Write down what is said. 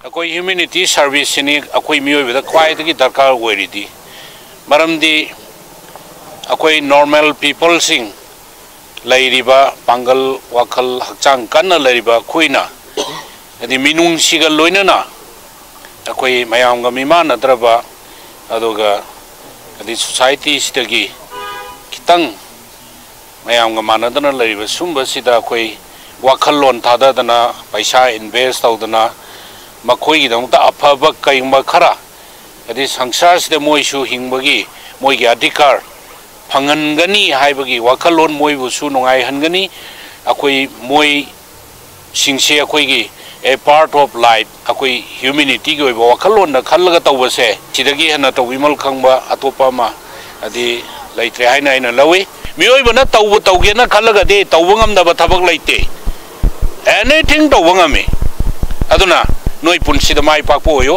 अकोई humanity service ने अकोई मियोबदा ख्वाइदगी दरकार ओइरिदी मरमदी अकोई normal people sing लैरिबा Pongal वाखल हक्चांग कन्ना लैरिबा खोइना यदि मिनुंग सिगा लोइनना अकोई मयामगा मिमानद्रबा अदुगा यदि सोसाइटी सिदगी खितंग मयामगा मानदना लैरिबा सुंबा सिदा अकोई वाखल लोन थाददना पैसा इन्वेस्ट तौदना मखोईगिदमता अफब कईंबा खरा यदि संसार से मोइसु हिंबगी मोइगी अधिकार फंगनगनी हाइबगी वाखलोन मोइबुसु नुंगाई हनगनी अकोई मोइ सिंगसे अकोईगी ए पार्ट ऑफ लाइफ अकोई ह्यूमैनिटी की ओइबा वाखलोन न खल्लगा तौबसे सिदगी हना तौबिमल खंबा अतोपामा अदि लैत्रे हाइना आइना लवे मियोइबना तौबो तौगेना खल्लगा दे तौबो ngамदबा थबक लैते एनीथिंग तौबो ngame अदुना नोई पुनसिदा माइ पाकपो होयो